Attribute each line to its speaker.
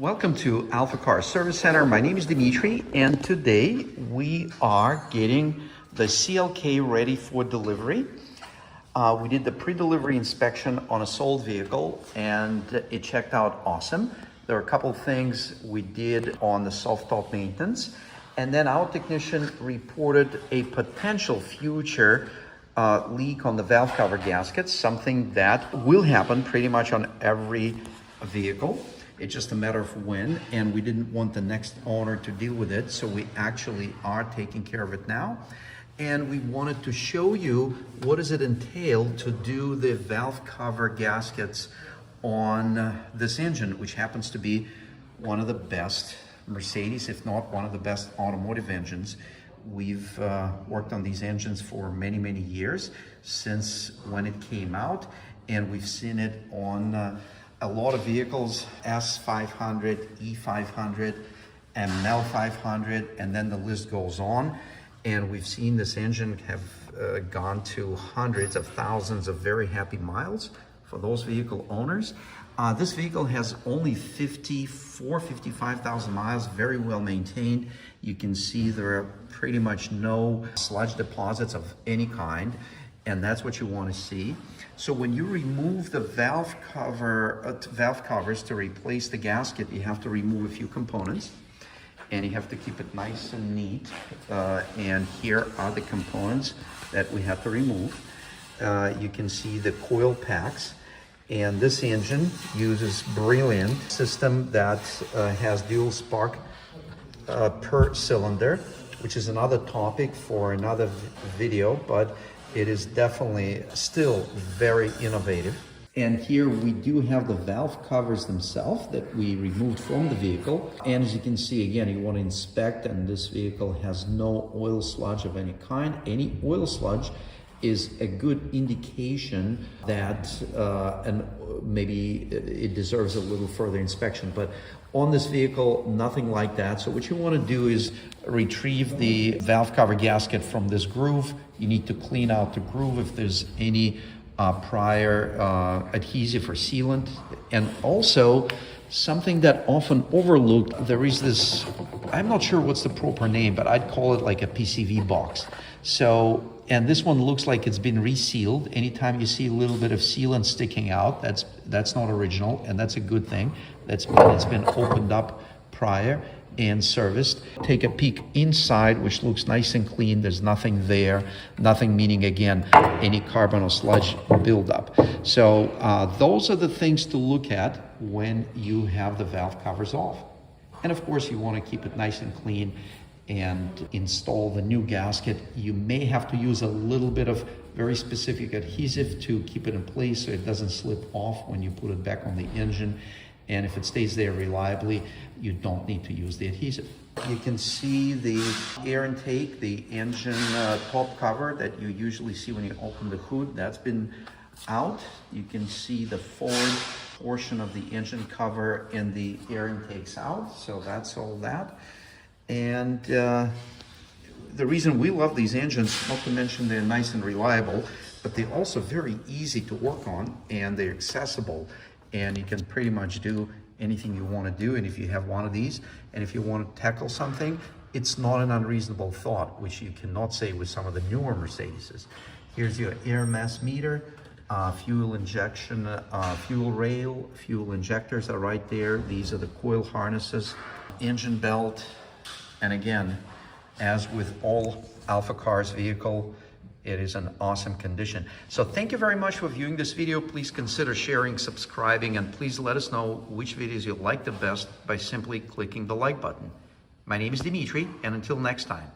Speaker 1: Welcome to AlphaCars Service Center. My name is Dimitri, and today we are getting the CLK ready for delivery. We did the pre-delivery inspection on a sold vehicle, and it checked out awesome. There are a couple of things we did on the soft-top maintenance, and then our technician reported a potential future leak on the valve cover gaskets, something that will happen pretty much on every vehicle. It's just a matter of when, and we didn't want the next owner to deal with it, so we actually are taking care of it now. And we wanted to show you what does it entail to do the valve cover gaskets on this engine, which happens to be one of the best Mercedes, if not one of the best automotive engines. We've worked on these engines for many, many years, since when it came out, and we've seen it on a lot of vehicles, S500, E500, ML500, and then the list goes on. And we've seen this engine have gone to hundreds of thousands of very happy miles for those vehicle owners. This vehicle has only 55,000 miles, very well maintained. You can see there are pretty much no sludge deposits of any kind, and that's what you want to see. So when you remove the valve covers to replace the gasket, you have to remove a few components, and you have to keep it nice and neat. And here are the components that we have to remove. You can see the coil packs, and this engine uses Brilliant system that has dual spark per cylinder, which is another topic for another video, but it is definitely still very innovative. And here we do have the valve covers themselves that we removed from the vehicle. And as you can see, again, you want to inspect, and this vehicle has no oil sludge of any kind. Any oil sludge is a good indication that and maybe it deserves a little further inspection. But on this vehicle, nothing like that. So what you want to do is retrieve the valve cover gasket from this groove. You need to clean out the groove if there's any prior adhesive or sealant. And also, something that often overlooked, there is this, I'm not sure what's the proper name, but I'd call it like a PCV box. So, and this one looks like it's been resealed. Anytime you see a little bit of sealant sticking out, that's not original, and that's a good thing. It's been opened up prior and serviced. Take a peek inside, which looks nice and clean. There's nothing there, nothing meaning, again, any carbon or sludge buildup. So those are the things to look at when you have the valve covers off. And of course, you want to keep it nice and clean and install the new gasket. You may have to use a little bit of very specific adhesive to keep it in place so it doesn't slip off when you put it back on the engine. And if it stays there reliably, you don't need to use the adhesive. You can see the air intake, the engine top cover that you usually see when you open the hood. That's been out. You can see the forward portion of the engine cover and the air intakes out. So that's all that. And the reason we love these engines, not to mention they're nice and reliable, but they're also very easy to work on, and they're accessible. And you can pretty much do anything you want to do. And if you have one of these, and if you want to tackle something, it's not an unreasonable thought, which you cannot say with some of the newer Mercedeses. Here's your air mass meter, fuel injection, fuel rail, fuel injectors are right there. These are the coil harnesses, engine belt. And again, as with all AlphaCars vehicle, it is an awesome condition. So thank you very much for viewing this video. Please consider sharing, subscribing, and please let us know which videos you like the best by simply clicking the like button. My name is Dimitri, and until next time.